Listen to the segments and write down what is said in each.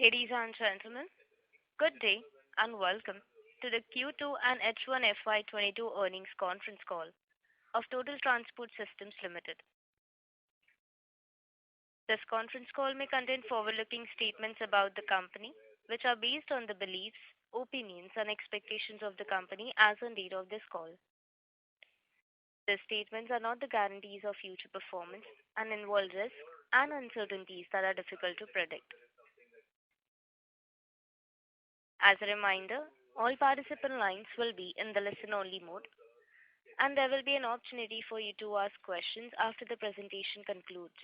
Ladies and gentlemen, good day and welcome to the Q2 and H1 FY22 earnings conference call of Total Transport Systems Limited. This conference call may contain forward-looking statements about the company, which are based on the beliefs, opinions, and expectations of the company as on date of this call. These statements are not the guarantees of future performance and involve risks and uncertainties that are difficult to predict. As a reminder, all participant lines will be in the listen-only mode, and there will be an opportunity for you to ask questions after the presentation concludes.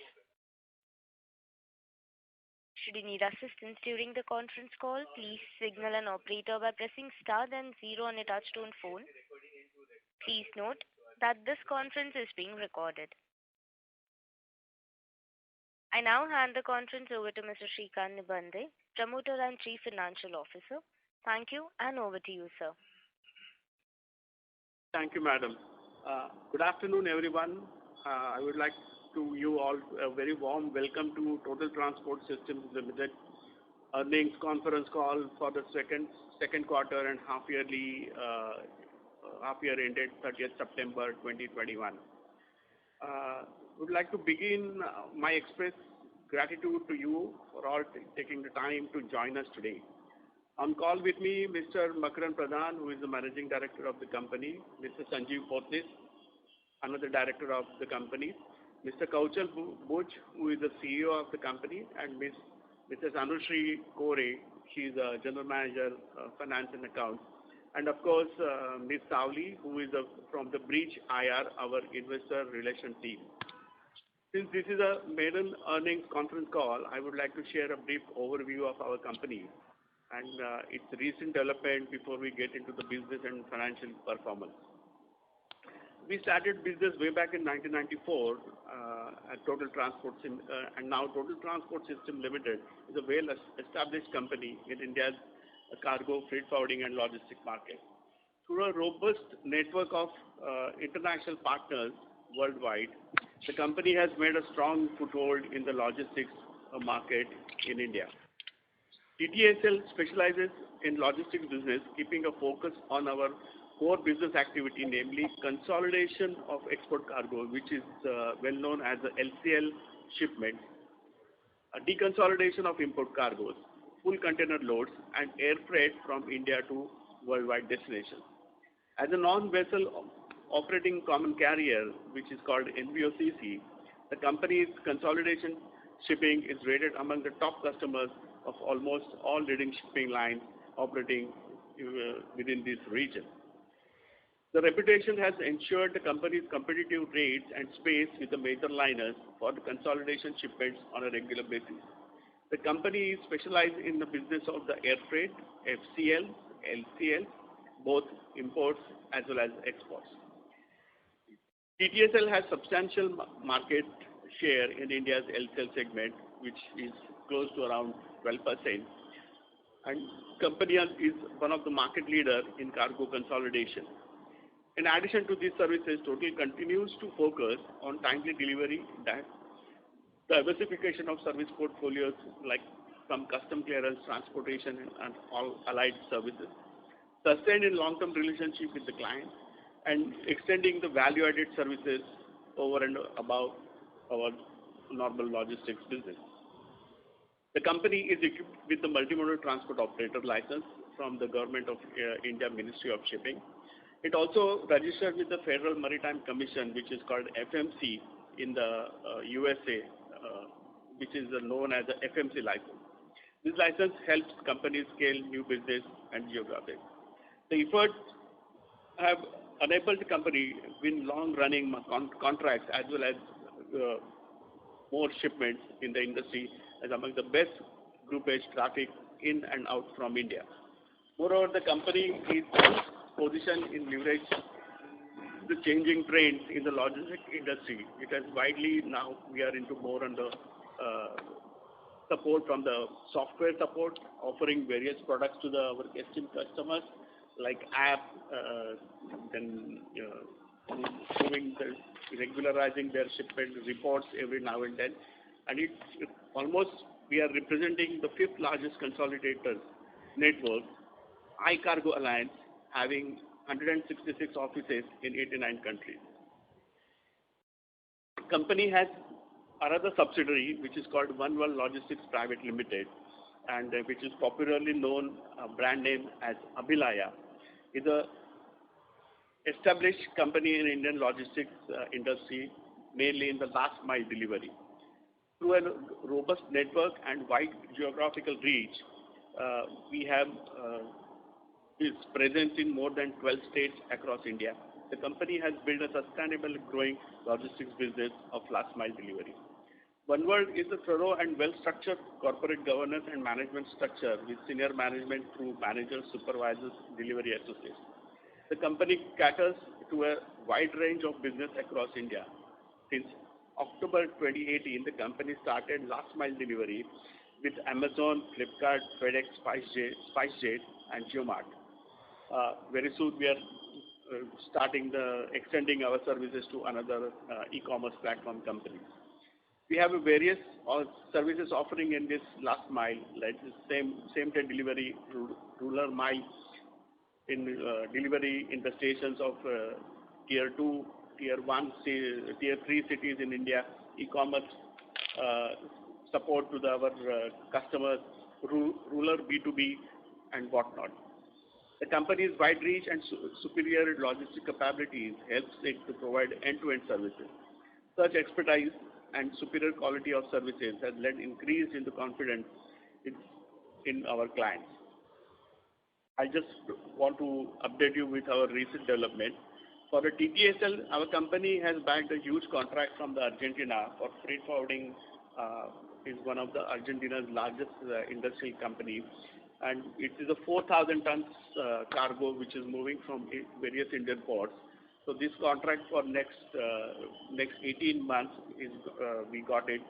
Should you need assistance during the conference call, please signal an operator by pressing star then zero on your touchtone phone. Please note that this conference is being recorded. I now hand the conference over to Mr. Shrikant Nibande, Promoter and Chief Financial Officer. Thank you, and over to you, sir. Thank you, madam. Good afternoon, everyone. I would like to you all a very warm welcome to Total Transport Systems Limited earnings conference call for the second quarter and half year ended 30th September 2021. Would like to begin my express gratitude to you for all taking the time to join us today. On call with me, Mr. Makaran Pradhan, who is the Managing Director of the company, Mr. Sanjeev Potnis, another Director of the company, Mr. Kaushal Buch, who is the CEO of the company, and Mrs. Anushree Kore, she is the General Manager, Finance and Accounts, and of course, Ms. Savli, who is from the Breach IR, our Investor Relation team. Since this is a maiden earnings conference call, I would like to share a brief overview of our company and its recent development before we get into the business and financial performance. We started business way back in 1994 at Total Transport and now Total Transport System Limited is a well-established company in India's cargo, freight forwarding and logistics market. Through a robust network of international partners worldwide, the company has made a strong foothold in the logistics market in India. TTSL specializes in logistics business, keeping a focus on our core business activity, namely consolidation of export cargo, which is well known as the LCL shipment, deconsolidation of import cargoes, full container loads, and air freight from India to worldwide destinations. As a non-vessel operating common carrier, which is called NVOCC, the company's consolidation shipping is rated among the top customers of almost all leading shipping lines operating within this region. The reputation has ensured the company's competitive rates and space with the major liners for the consolidation shipments on a regular basis. The company is specialized in the business of the air freight, FCL, LCL, both imports as well as exports. TTSL has substantial market share in India's LCL segment, which is close to around 12%. And company is one of the market leader in cargo consolidation. In addition to these services, Total continues to focus on timely delivery, diversification of service portfolios like from custom clearance, transportation, and all allied services, sustained in long-term relationship with the client, and extending the value-added services over and above our normal logistics business. The company is equipped with the multimodal transport operator license from the Government of India Ministry of Shipping. It also registered with the Federal Maritime Commission, which is called FMC in the USA, which is known as the FMC license. This license helps companies scale new business and geographies. The efforts have enabled the company win long-running contracts as well as more shipments in the industry as among the best groupage traffic in and out from India. Moreover, the company is positioned in leverage the changing trends in the logistics industry. It has widely now we are into more on the support from the software support, offering various products to our esteemed customers like app, then regularizing their shipment reports every now and then, and it almost we are representing the fifth largest consolidator network, iCargo Alliance, having 166 offices in 89 countries. Company has another subsidiary which is called One World Logistics Private Limited, and which is popularly known brand name as Abhilaya. Is a established company in Indian logistics industry, mainly in the last mile delivery. Through a robust network and wide geographical reach, we have its presence in more than 12 states across India. The company has built a sustainable growing logistics business of last mile delivery. OneWorld is a thorough and well-structured corporate governance and management structure with senior management through managers, supervisors, delivery associates. The company caters to a wide range of business across India. Since October 2018, the company started last mile delivery with Amazon, Flipkart, FedEx, SpiceJet, and JioMart. Very soon we are extending our services to another e-commerce platform companies. We have a various services offering in this last mile, like the same day delivery, rural mile, in delivery in the stations of tier 2, tier 1, tier 3 cities in India, e-commerce support to our customers, rural B2B and whatnot. The company's wide reach and superior logistic capabilities helps it to provide end-to-end services. Such expertise and superior quality of services has led increase in the confidence in our clients. I just want to update you with our recent development. For the TTSL, our company has bagged a huge contract from the Argentina for freight forwarding. Is one of the Argentina's largest industrial company, and it is a 4,000 tons cargo which is moving from various Indian ports. So this contract for next 18 months is we got it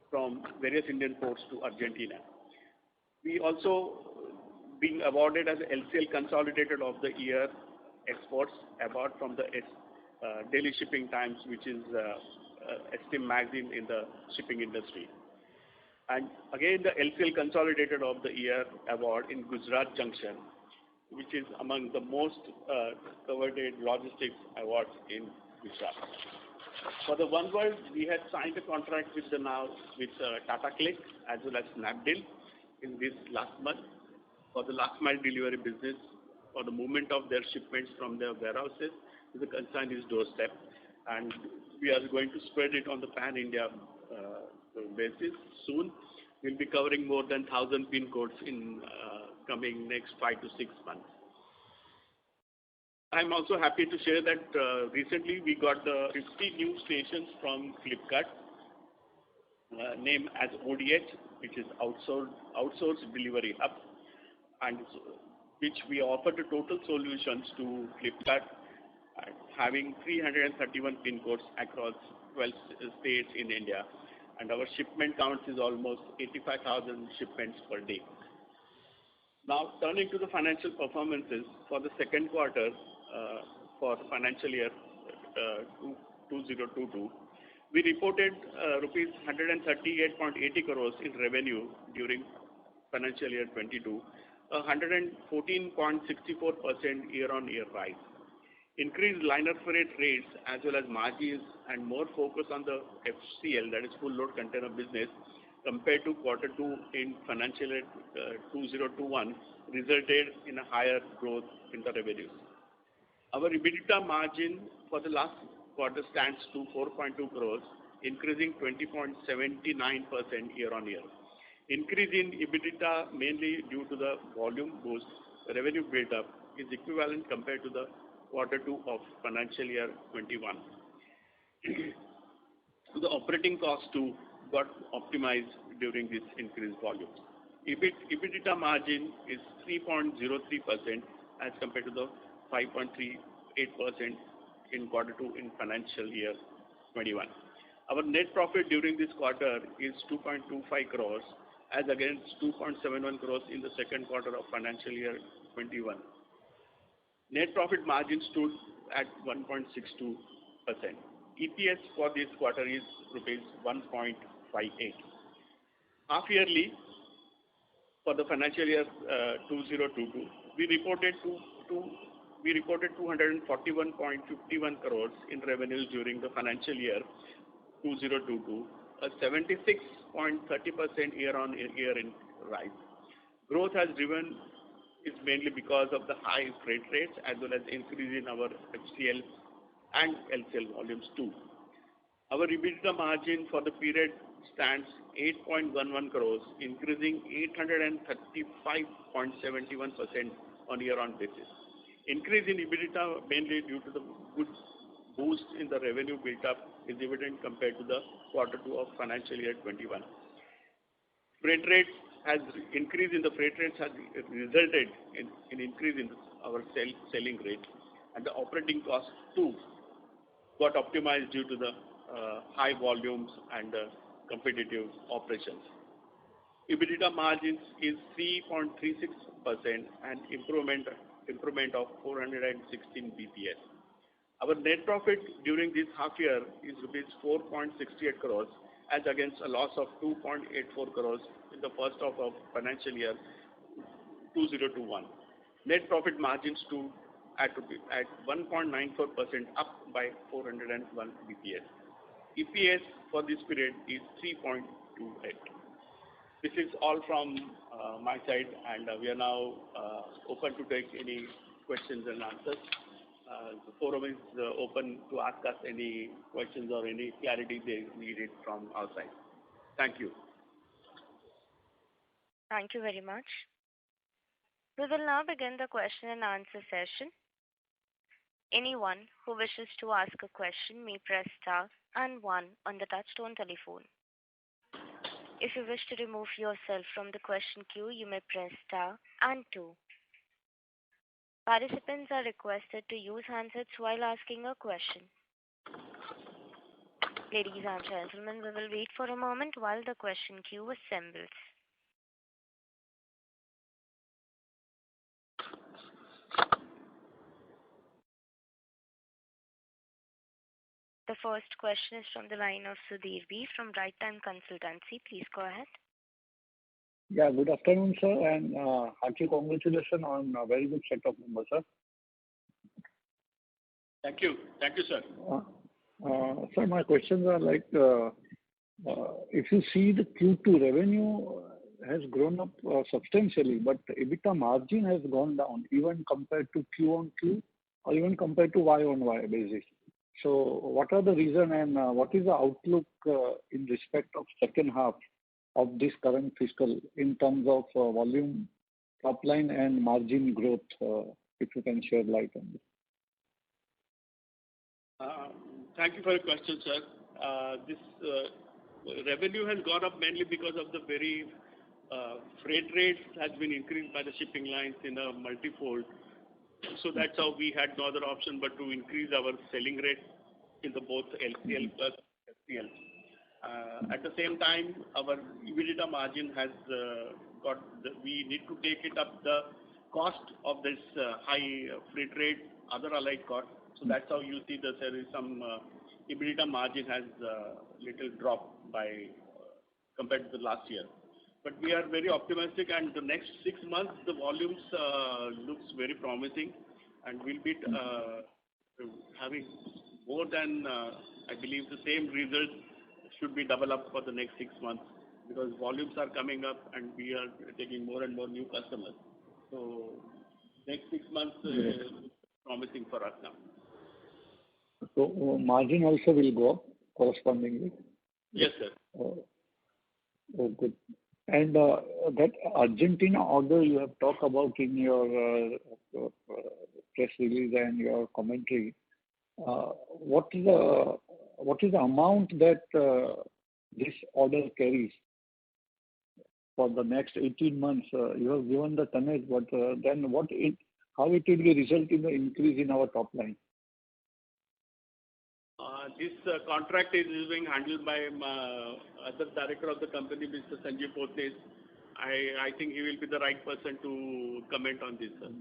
from various Indian ports to Argentina. We also being awarded as LCL Consolidated of the Year Exports award from the Daily Shipping Times, which is esteemed magazine in the shipping industry. And again, the LCL Consolidated of the Year award in Gujarat Junction, which is among the most coveted logistics awards in Gujarat. For the OneWorld, we had signed a contract with Tata Click as well as Snapdeal in this last month for the last mile delivery business for the movement of their shipments from their warehouses to the consignee doorstep, and we are going to spread it on the pan-India basis soon. We'll be covering more than 1,000 pin codes in coming next 5 to 6 months. I'm also happy to share that recently we got the 50 new stations from Flipkart, named as ODH, which is Outsourced Delivery Hub, and which we offer the total solutions to Flipkart, having 331 pin codes across 12 states in India, and our shipment count is almost 85,000 shipments per day. Now, turning to the financial performances for the second quarter for financial year 2022, we reported rupees 138.80 crores in revenue during financial year 22, 114.64% year-on-year rise. Increased liner freight rates as well as margins and more focus on the FCL, that is full load container business, compared to quarter 2 in financial year 2021 resulted in a higher growth in the revenues. Our EBITDA margin for the last quarter stands to 4.2 crores, increasing 20.79% year-on-year. Increase in EBITDA mainly due to the volume boost, revenue build-up is equivalent compared to the quarter 2 of financial year 21. The operating cost too got optimized during this increased volume. EBITDA margin is 3.03% as compared to the 5.38% in quarter 2 in financial year 21. Our net profit during this quarter is 2.25 crores as against 2.71 crores in the second quarter of financial year 21. Net profit margin stood at 1.62%. EPS for this quarter is rupees 1.58. half yearly for the financial year 2022, we reported 241.51 crores in revenues during the financial year 2022, a 76.30% year-on-year in rise. Growth is mainly because of the high freight rates as well as increase in our FCL and LCL volumes too. Our EBITDA margin for the period stands 8.11 crores, increasing 835.71% on year-on basis. Increase in EBITDA mainly due to the good boost in the revenue built up is evident compared to the Q2 of financial year 21. Increase in the freight rates has resulted in increase in our selling rate, and the operating costs too got optimized due to the high volumes and competitive operations. EBITDA margins is 3.36% and improvement of 416 BPS. Our net profit during this half year is rupees 4.68 crores as against a loss of 2.84 crores in the first half of financial year 2021. Net profit margins stood at 1.94%, up by 401 BPS. EPS for this period is 3.28. This is all from my side, and we are now open to take any questions and answers. The forum is open to ask us any questions or any clarity they needed from our side. Thank you. Thank you very much. We will now begin the question and answer session. Anyone who wishes to ask a question may press star and 1 on the touchtone telephone. If you wish to remove yourself from the question queue, you may press star and 2. Participants are requested to use handsets while asking a question. Ladies and gentlemen, we will wait for a moment while the question queue assembles. The first question is from the line of Sudhir B from Right Time Consultancy. Please go ahead. Yeah, good afternoon, sir, and hearty congratulations on a very good set of numbers, sir. Thank you. Thank you, sir. Sir, my questions are like, if you see the Q2 revenue has grown up substantially, but EBITDA margin has gone down even compared to Q on Q or even compared to Y on Y basis. So what are the reason and what is the outlook in respect of second half of this current fiscal in terms of volume, top line and margin growth, if you can shed light on this? Thank you for your question, sir. This revenue has gone up mainly because of the very freight rates has been increased by the shipping lines in a multifold. So that's how we had no other option but to increase our selling rate in the both LCL plus FCL. At the same time, our EBITDA margin has we need to take it up the cost of this high freight rate, other allied costs. So that's how you see that there is some EBITDA margin has little drop by compared to the last year. But we are very optimistic, and the next 6 months the volumes looks very promising, and we'll be having more than I believe the same result should be developed for the next 6 months because volumes are coming up and we are taking more and more new customers. So next 6 months is promising for us now. So margin also will go up correspondingly? Yes, sir. Oh, good. And that Argentina order you have talked about in your press release and your commentary, what is the amount that this order carries for the next 18 months? You have given the tonnage, but then how it will be result in the increase in our top line? This contract is being handled by other director of the company, Mr. Sanjeev Pothes. I think he will be the right person to comment on this, sir.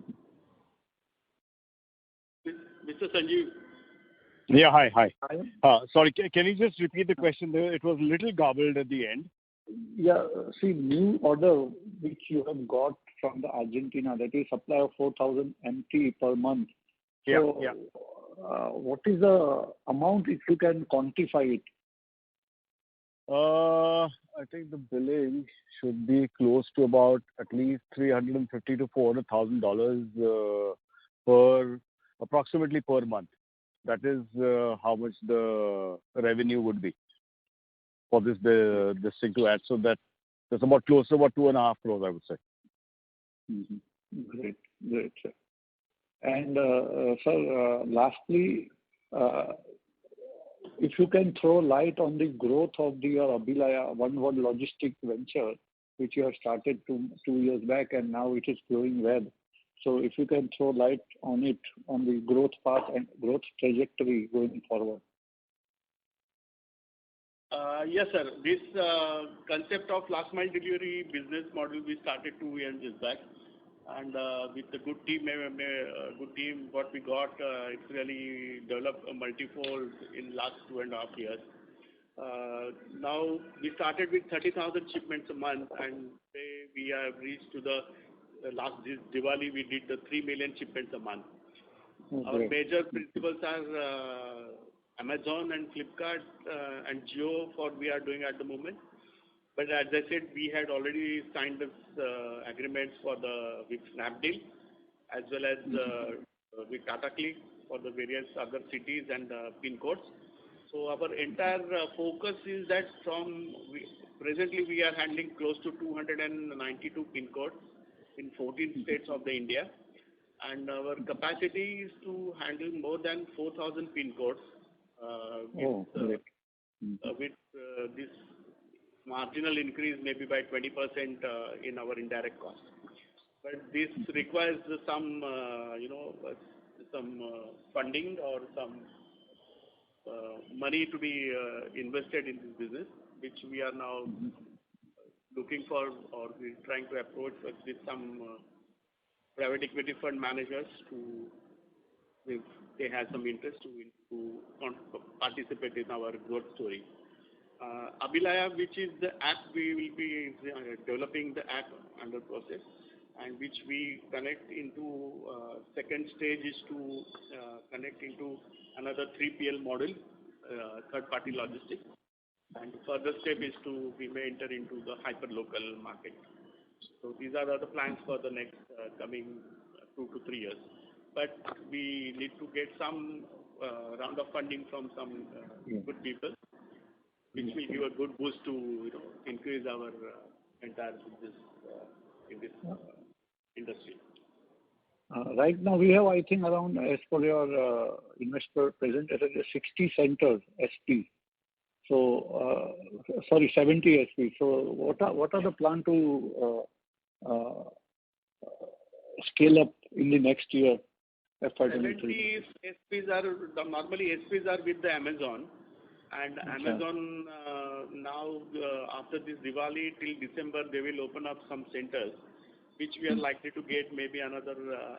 Mr. Sanjeev. Yeah, hi. Sorry, can you just repeat the question? It was a little garbled at the end. Yeah, see, new order which you have got from the Argentina, that is supply of 4,000 MT per month. Yeah, So, yeah. what is the amount, if you can quantify it? I think the billing should be close to about at least $350 to $400,000 per approximately per month. That is how much the revenue would be for this thing to add. So that's about close to about 2.5 crores, I would say. Great. Great, sir. And, sir, lastly, if you can throw light on the growth of your Abhilaya One World Logistics venture, which you have started 2 years back, and now it is growing well. So if you can throw light on it, on the growth path and growth trajectory going forward. Yes, sir. This concept of last mile delivery business model we started 2 years back, and with the good team, what we got, it's really developed a multifold in last 2.5 years. Now we started with 30,000 shipments a month, and we have reached to the this Diwali we did the 3 million shipments a month. Okay. Our major principles are Amazon and Flipkart and Jio for we are doing at the moment. But as I said, we had already signed this agreements with Snapdeal as well as with Tata Click for the various other cities and pin codes. So our entire focus is that presently we are handling close to 292 pin codes in 14 states of the India, and our capacity is to handle more than 4,000 pin codes with this marginal increase maybe by 20% in our indirect cost. But this requires some funding or some money to be invested in this business, which we are now looking for, or we're trying to approach with some private equity fund managers if they have some interest to participate in our growth story. Abhilaya, which is the app, we will be developing the app under process, and which we connect into second stage is to connect into another 3PL model, third party logistics, and further step is we may enter into the hyper local market. So these are the plans for the next coming 2 to 3 years. But we need to get some round of funding from some good people, which will give a good boost to increase our entire business in this industry. Right now we have, I think, around, as per your investor presentation, 60 centers SP. So, sorry, 70 SP. So, what are the plan to scale up in the next year, FY23? 70 SPs are normally with the Amazon, and Amazon now after this Diwali till December they will open up some centers, which we are likely to get maybe another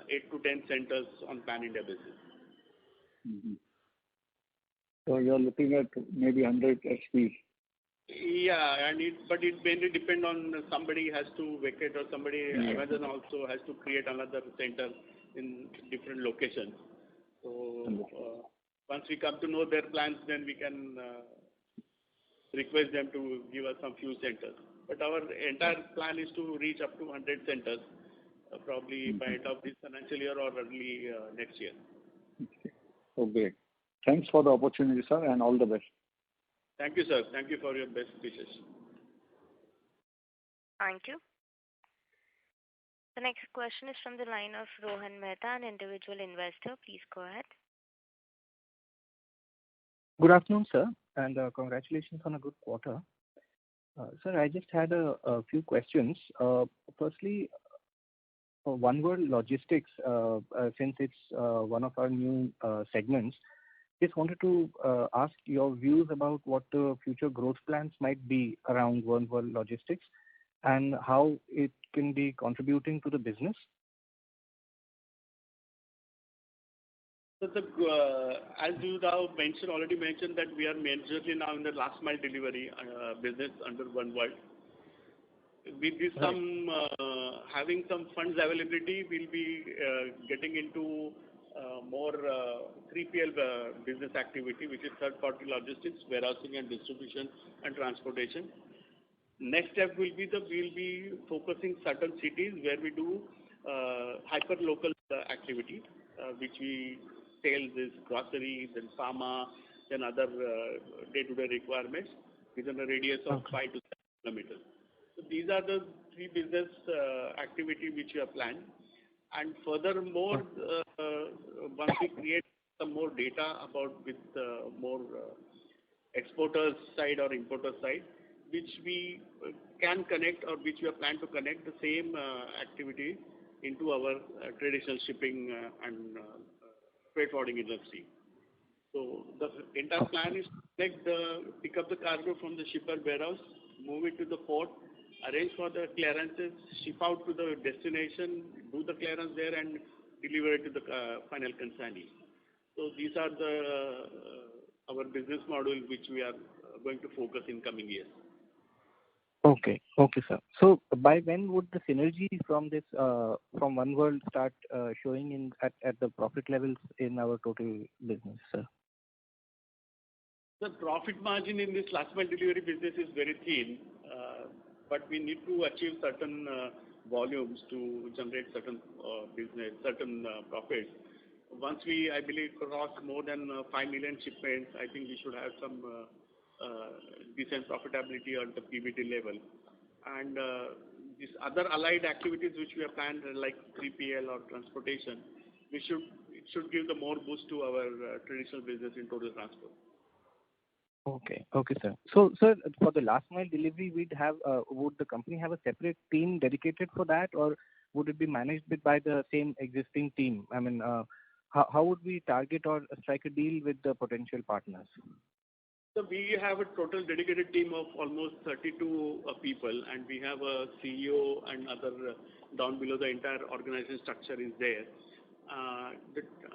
8 to 10 centers on pan-India basis. So you are looking at maybe 100 SPs. Yeah, but it mainly depend on somebody has to vacate or somebody. Amazon also has to create another center in different locations. So once we come to know their plans, then we can request them to give us some few centers. But our entire plan is to reach up to 100 centers, probably by end of this financial year or early next year. Okay. Thanks for the opportunity, sir, and all the best. Thank you, sir. Thank you for your best wishes. Thank you. The next question is from the line of Rohan Mehta, an individual investor. Please go ahead. Good afternoon, sir, and congratulations on a good quarter. Sir, I just had a few questions. Firstly, One World Logistics, since it's one of our new segments, just wanted to ask your views about what the future growth plans might be around One World Logistics and how it can be contributing to the business. So as you now already mentioned that we are majorly now in the last mile delivery business under One World. With this having some funds availability, we'll be getting into more 3PL business activity, which is third-party logistics, warehousing and distribution and transportation. Next step will be we'll be focusing certain cities where we do hyper-local activity, which we sell this grocery, then pharma, then other day-to-day requirements within a radius of 5 to 7 kilometers. So these are the three business activity which we have planned. And furthermore, once we create some more data about with more exporters side or importer side, which we can connect or which we have planned to connect the same activity into our traditional shipping and freight forwarding industry. So the entire plan is to pick up the cargo from the shipper warehouse, move it to the port, arrange for the clearances, ship out to the destination, do the clearance there and deliver it to the final consignee. So these are our business model which we are going to focus in coming years. Okay, sir. So by when would the synergy from this from One World start showing in at the profit levels in our total business, sir? The profit margin in this last mile delivery business is very thin, but we need to achieve certain volumes to generate certain business, certain profits. Once we, I believe, cross more than 5 million shipments, I think we should have some decent profitability at the PBT level. And these other allied activities which we have planned, like 3PL or transportation, it should give the more boost to our traditional business in total transport. Okay, sir. So, sir, for the last mile delivery, would the company have a separate team dedicated for that, or would it be managed by the same existing team? I mean, how would we target or strike a deal with the potential partners? So we have a total dedicated team of almost 32 people, and we have a CEO and other down below. The entire organization structure is there.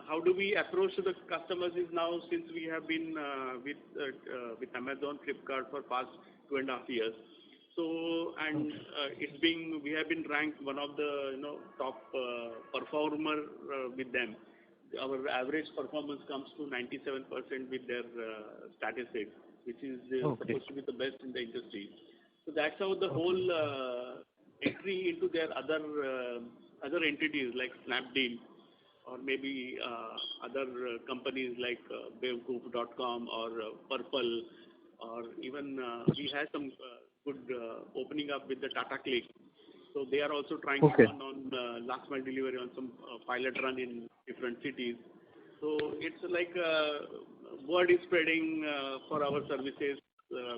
How do we approach to the customers is now, since we have been with Amazon, Flipkart for past 2.5 years. So we have been ranked one of the top performer with them. Our average performance comes to 97% with their statistics, which is supposed to be the best in the industry. So that's how the whole entry into their other entities like Snapdeal, or maybe other companies like Bewakoof.com or Purple, or even we had some good opening up with the Tata Click. So they are also trying to run on last mile delivery on some pilot run in different cities. So it's like word is spreading for our services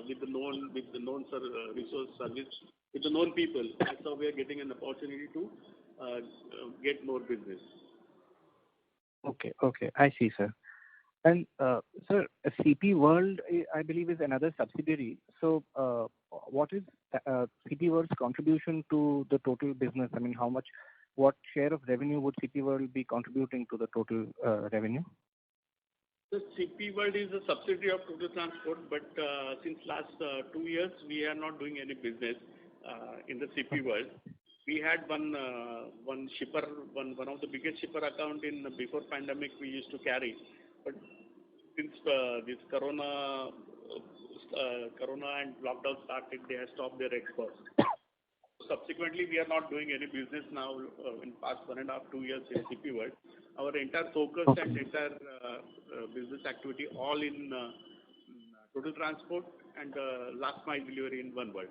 with the known resource service with the known people. That's how we are getting an opportunity to get more business. Okay, I see, sir. And sir, CP World, I believe, is another subsidiary. So what is CP World's contribution to the total business? I mean, what share of revenue would CP World be contributing to the total revenue? The CP World is a subsidiary of Total Transport, but since last 2 years, we are not doing any business in the CP World. We had one shipper, one of the biggest shipper account before pandemic we used to carry, but since this Corona and lockdown started, they have stopped their exports. Subsequently, we are not doing any business now in past 1.5 to 2 years in CP World. Our entire focus and entire business activity all in Total Transport and last mile delivery in One World.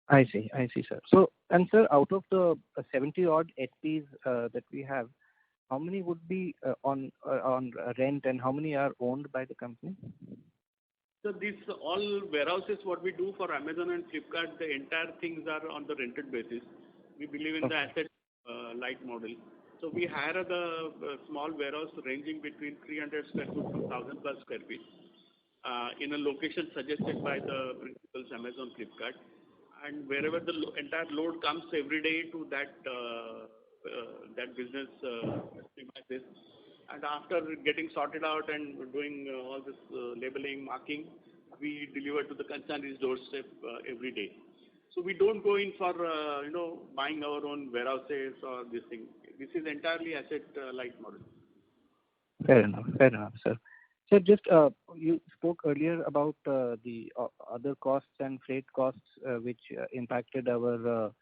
I see, sir. So, and sir, out of the 70 odd SPs that we have, how many would be on rent and how many are owned by the company? So these all warehouses, what we do for Amazon and Flipkart, the entire things are on the rented basis. We believe in the asset light model. So we hire the small warehouse ranging between 300 square foot to 1,000 plus square feet in a location suggested by the principals Amazon, Flipkart. And wherever the entire load comes every day to that business premises, and after getting sorted out and doing all this labeling, marking, we deliver to the consignee's doorstep every day. So we don't go in for, buying our own warehouses or this thing. This is entirely asset light model. Fair enough, sir. Sir, just you spoke earlier about the other costs and freight costs which impacted our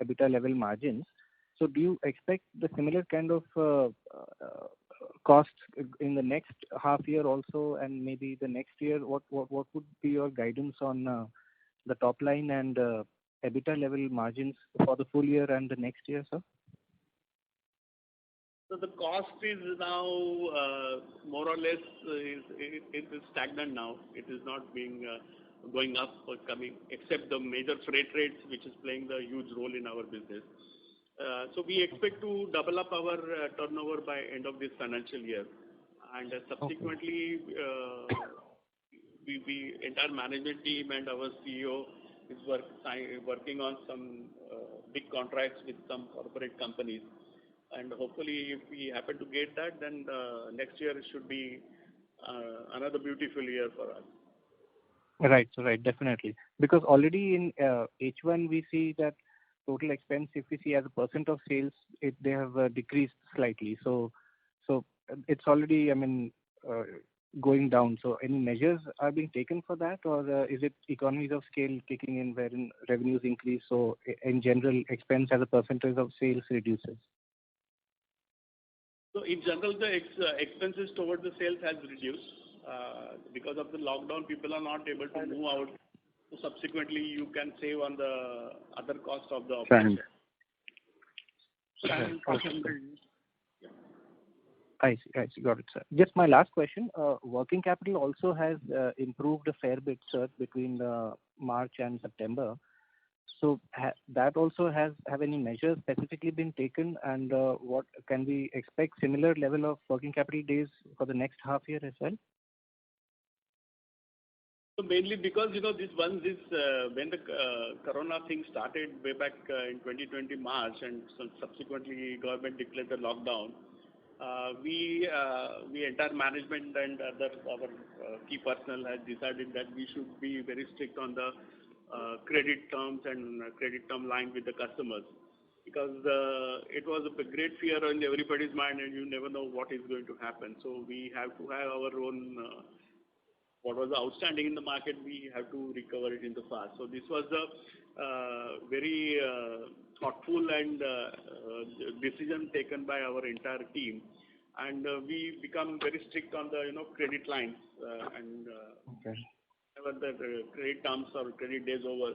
EBITDA level margins. So do you expect the similar kind of costs in the next half year also, and maybe the next year? What would be your guidance on the top line and EBITDA level margins for the full year and the next year, sir? So the cost is now more or less it is stagnant now. It is not being going up or coming, except the major freight rates, which is playing the huge role in our business. So we expect to double up our turnover by end of this financial year, and subsequently, we entire management team and our CEO is working on some big contracts with some corporate companies, and hopefully, if we happen to get that, then next year should be another beautiful year for us. Right, definitely. Because already in H1 we see that total expense, if we see as a percent of sales, they have decreased slightly. So it's already, going down. So any measures are being taken for that, or is it economies of scale kicking in wherein revenues increase? So in general, expense as a percentage of sales reduces. So in general, the expenses towards the sales has reduced because of the lockdown. People are not able to move out. So subsequently, you can save on the other cost of the operation. I see. Got it, sir. Just my last question. Working capital also has improved a fair bit, sir, between March and September. So that also have any measures specifically been taken, and what can we expect similar level of working capital days for the next half year as well? So mainly because when the corona thing started way back in 2020 March, and subsequently government declared the lockdown, we entire management and our key personnel has decided that we should be very strict on the credit terms and credit term line with the customers, because it was a great fear in everybody's mind, and you never know what is going to happen. So we have to have our own what was outstanding in the market, we have to recover it in the past. So this was a very thoughtful and decision taken by our entire team, and we become very strict on the credit lines and whenever the credit terms or credit days over,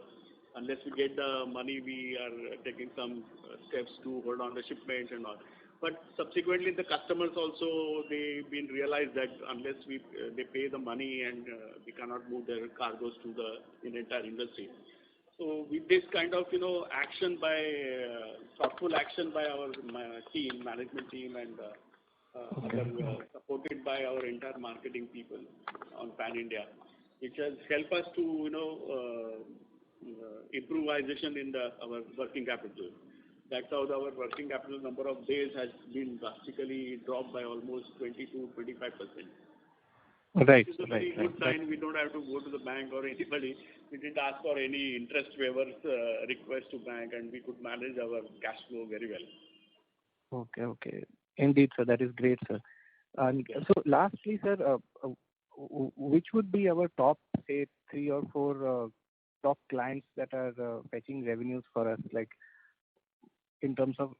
unless we get the money, we are taking some steps to hold on the shipment and all. But subsequently, the customers also, they've been realized that unless they pay the money, and we cannot move their cargoes to the entire industry. So with this kind of action by thoughtful action by our management team, and supported by our entire marketing people on Pan India, which has helped us to improvisation in our working capital. That's how our working capital number of days has been drastically dropped by almost 20 to 25%. Right. It's a very good sign. We don't have to go to the bank or anybody. We didn't ask for any interest waivers request to bank, and we could manage our cash flow very well. Okay. Indeed, sir. That is great, sir. And so lastly, sir, which would be our top, say, 3 or 4 top clients that are fetching revenues for us, like in terms of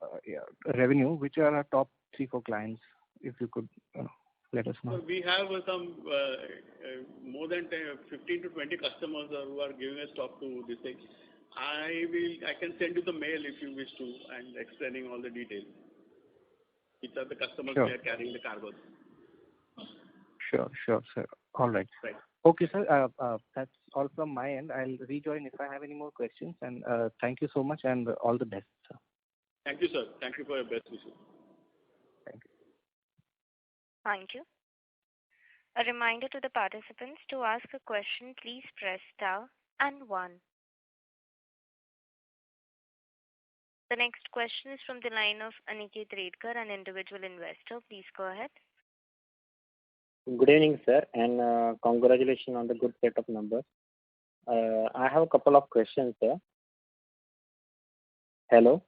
revenue, which are our top 3-4 clients, if you could let us know? So we have some more than 15 to 20 customers who are giving us talk to this thing. I can send you the mail if you wish to, and explaining all the details. Which are the customers who are carrying the cargoes. Sure, sir. All right. Right. Okay, sir. That's all from my end. I'll rejoin if I have any more questions. And thank you so much, and all the best, sir. Thank you, sir. Thank you for your best wishes. Thank you. Thank you. A reminder to the participants, to ask a question, please press star and 1. The next question is from the line of Aniket Redkar, an individual investor. Please go ahead. Good evening, sir, and congratulations on the good set of numbers. I have a couple of questions, sir. Hello.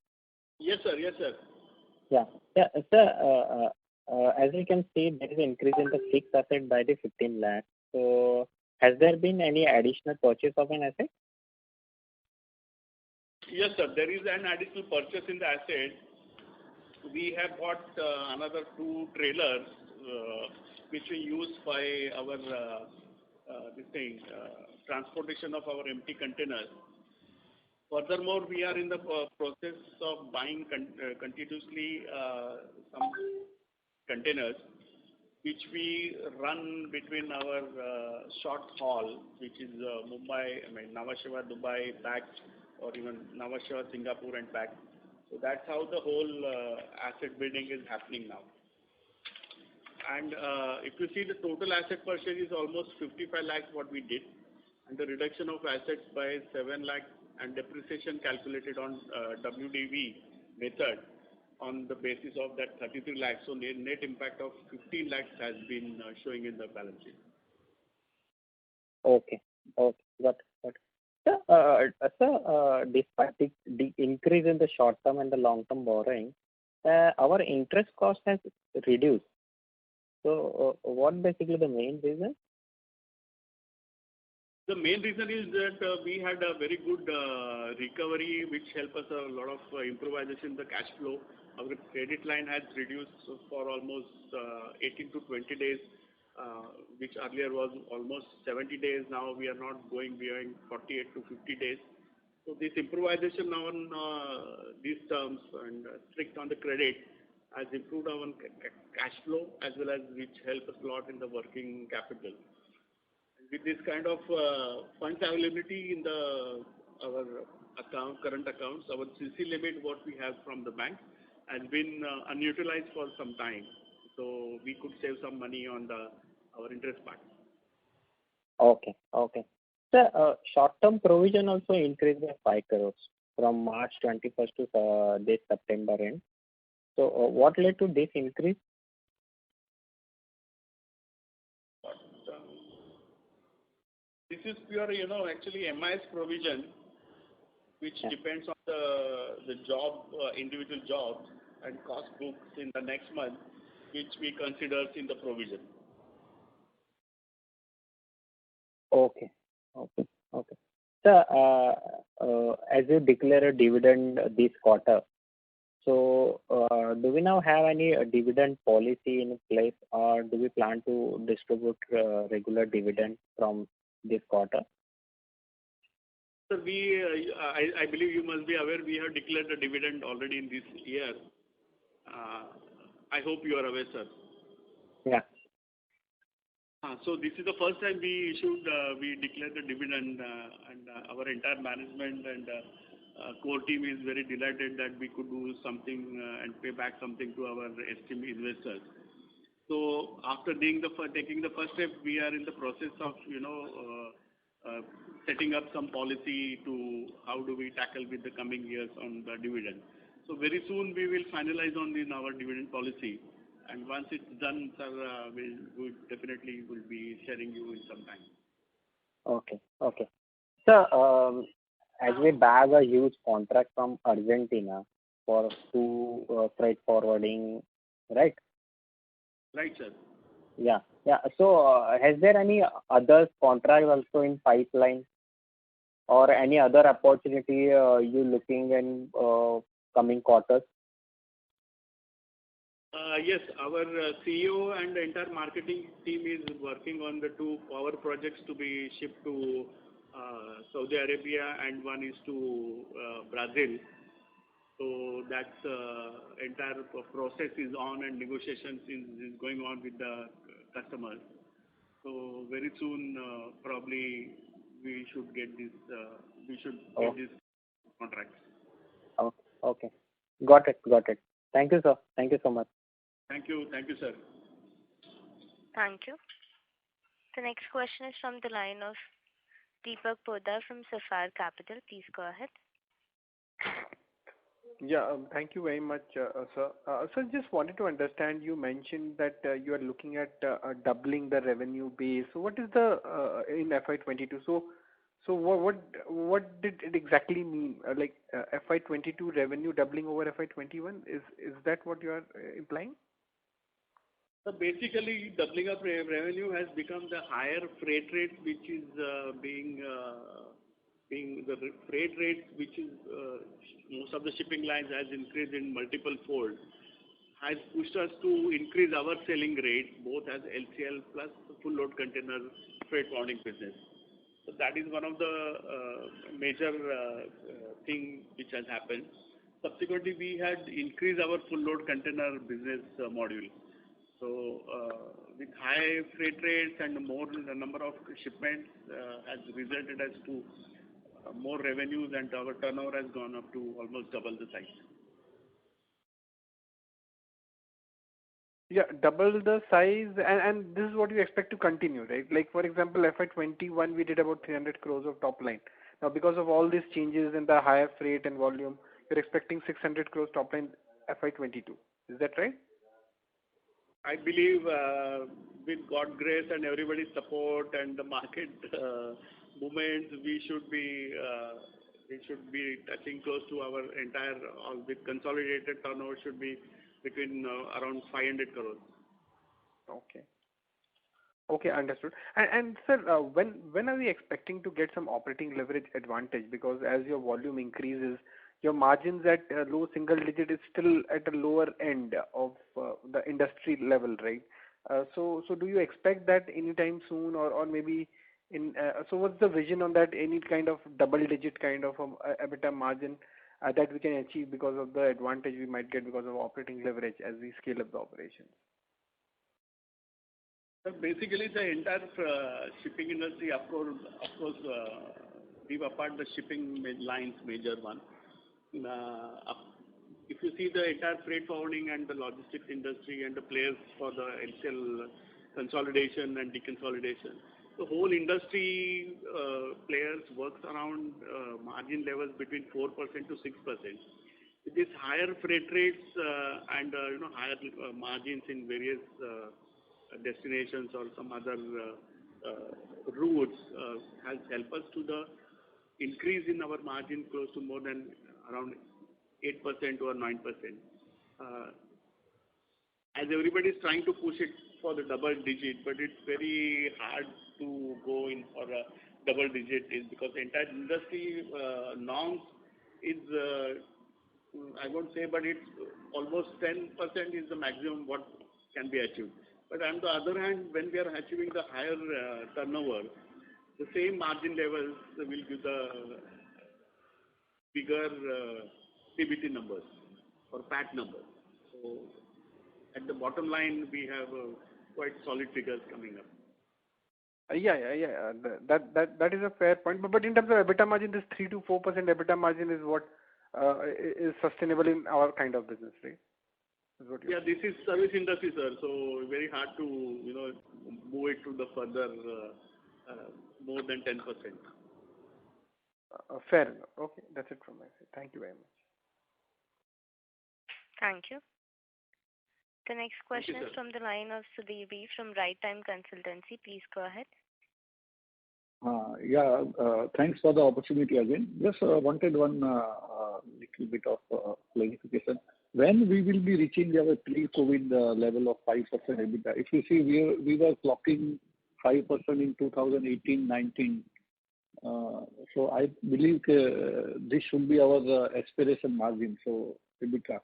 Yes, sir. Yes, sir. Yeah. Yeah, sir. As we can see, there is an increase in the fixed asset by the 15 lakh. So, has there been any additional purchase of an asset? Yes, sir. There is an additional purchase in the asset. We have bought another 2 trailers, which we use by our transportation of our empty containers. Furthermore, we are in the process of buying continuously some containers, which we run between our short haul, which is Nhava Sheva, Dubai back, or even Nhava Sheva, Singapore and back. So that's how the whole asset building is happening now. And if you see, the total asset purchase is almost 55 lakhs what we did, and the reduction of assets by 7 lakhs and depreciation calculated on WDV method on the basis of that 33 lakhs. So the net impact of 15 lakhs has been showing in the balance sheet. Okay. Okay. Got it. Sir, despite the increase in the short-term and the long-term borrowing, our interest cost has reduced. So, what basically the main reason? The main reason is that we had a very good recovery, which helped us a lot of improvisation in the cash flow. Our credit line has reduced for almost 18 to 20 days, which earlier was almost 70 days. Now we are not going beyond 48 to 50 days. So this improvisation now on these terms and strict on the credit has improved our cash flow, as well as which help us a lot in the working capital. With this kind of funds availability in our current accounts, our CC limit, what we have from the bank, has been unutilized for some time. So we could save some money on our interest part. Okay. Okay. Sir, short-term provision also increased by 5 crores from March 21st to this September end. So, what led to this increase? This is pure, actually MIS provision, which depends on the job, individual jobs and cost books in the next month, which we consider in the provision. Okay. Okay. Okay. Sir, as you declare a dividend this quarter, so do we now have any dividend policy in place, or do we plan to distribute regular dividend from this quarter? So I believe you must be aware, we have declared the dividend already in this year. I hope you are aware, sir. Yeah. So this is the first time we declared the dividend, and our entire management and core team is very delighted that we could do something and pay back something to our esteemed investors. So after taking the first step, we are in the process of setting up some policy to how do we tackle with the coming years on the dividend. So very soon we will finalize on our dividend policy, and once it's done, sir, we definitely will be sharing you in some time. Okay. Okay. So, as we bag a huge contract from Argentina for freight forwarding, right? Right, sir. Yeah. Yeah. So, has there any other contract also in pipeline, or any other opportunity you looking in coming quarters? Yes, our CEO and the entire marketing team is working on the 2 power projects to be shipped to Saudi Arabia, and one is to Brazil. So that's entire process is on, and negotiations is going on with the customers. So very soon, probably we should get this. Get this contract. Okay. Okay. Got it. Got it. Thank you, sir. Thank you so much. Thank you. Thank you, sir. Thank you. The next question is from the line of Deepak Poddar from Sapphire Capital. Please go ahead. Yeah, thank you very much, sir. Sir, just wanted to understand, you mentioned that you are looking at doubling the revenue base. So what is the in FY22? So So what did it exactly mean? FY22 revenue doubling over FY21, is that what you are implying? So basically, doubling of revenue has become the higher freight rate, which is being the freight rate, which is most of the shipping lines has increased in multiple fold, has pushed us to increase our selling rate, both as LCL plus full load container freight forwarding business. So that is one of the major thing which has happened. Subsequently, we had increased our full load container business module. So with high freight rates and more the number of shipments has resulted as to more revenues, and our turnover has gone up to almost double the size. Yeah, double the size, and this is what you expect to continue, right? Like for example, FY21 we did about 300 crores of top line. Now because of all these changes in the higher freight and volume, you're expecting 600 crores top line FY22. Is that right? I believe with God's grace and everybody's support and the market movements, we should be touching close to our entire with consolidated turnover should be between around 500 crores. Okay, understood. And sir, when are we expecting to get some operating leverage advantage? Because as your volume increases, your margins at low single digit is still at a lower end of the industry level, right? So do you expect that anytime soon, or maybe so what's the vision on that? Any kind of double digit kind of EBITDA margin that we can achieve because of the advantage we might get because of operating leverage as we scale up the operations? Basically, the entire shipping industry, of course, leave apart the shipping lines, major one. If you see the entire freight forwarding and the logistics industry and the players for the LCL consolidation and deconsolidation, the whole industry players works around margin levels between 4% to 6%. With these higher freight rates and higher margins in various destinations or some other routes has helped us to the increase in our margin close to more than around 8% or 9%. As everybody is trying to push it for the double digit, but it's very hard to go in for a double digit is because the entire industry norms is, I won't say, but it's almost 10% is the maximum what can be achieved. But on the other hand, when we are achieving the higher turnover, the same margin levels will give the bigger PBT numbers or PAT numbers. So at the bottom line, we have quite solid figures coming up. Yeah. That is a fair point. But in terms of EBITDA margin, this 3 to 4% EBITDA margin is what is sustainable in our kind of business, right? Yeah, this is service industry, sir. So very hard to move it to the further more than 10%. Fair enough. Okay, that's it from my side. Thank you very much. Thank you. The next question is from the line of Sudhir B from Right Time Consultancy. Please go ahead. Thanks for the opportunity again. Just wanted one little bit of clarification. When we will be reaching our pre-COVID level of 5% EBITDA? If you see, we were clocking 5% in 2018-19. So I believe this should be our aspiration margin, so EBITDA.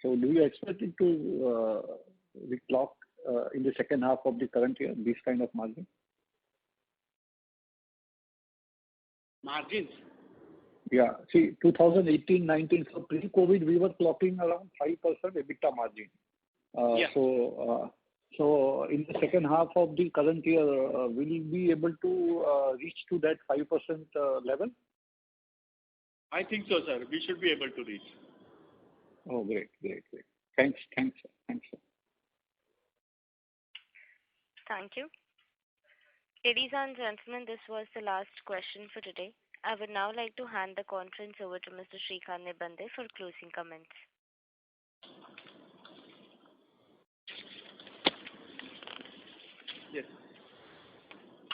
So do you expect it to be clocked in the second half of the current year, this kind of margin? Margins? Yeah. See, 2018-19, so pre-COVID, we were clocking around 5% EBITDA margin. So in the second half of the current year, will we be able to reach to that 5% level? I think so, sir. We should be able to reach. Oh, great. Thanks, sir. Thank you. Ladies and gentlemen, this was the last question for today. I would now like to hand the conference over to Mr. Srikanth Nebande for closing comments. Yes.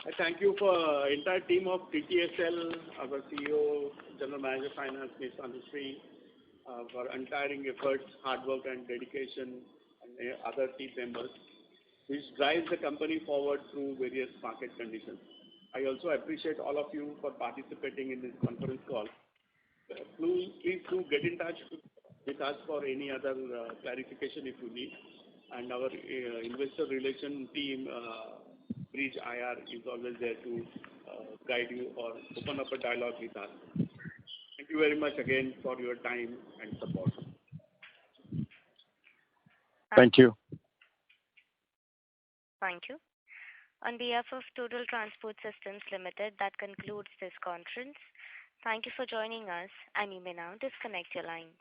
I thank you for entire team of TTSL, our CEO, General Manager Finance, Ms. Anushree, for untiring efforts, hard work and dedication, and other team members, which drives the company forward through various market conditions. I also appreciate all of you for participating in this conference call. Please do get in touch with us for any other clarification if you need. And our investor relation team, Bridge IR, is always there to guide you or open up a dialogue with us. Thank you very much again for your time and support. Thank you. Thank you. On behalf of Total Transport Systems Limited, that concludes this conference. Thank you for joining us, and you may now disconnect your lines.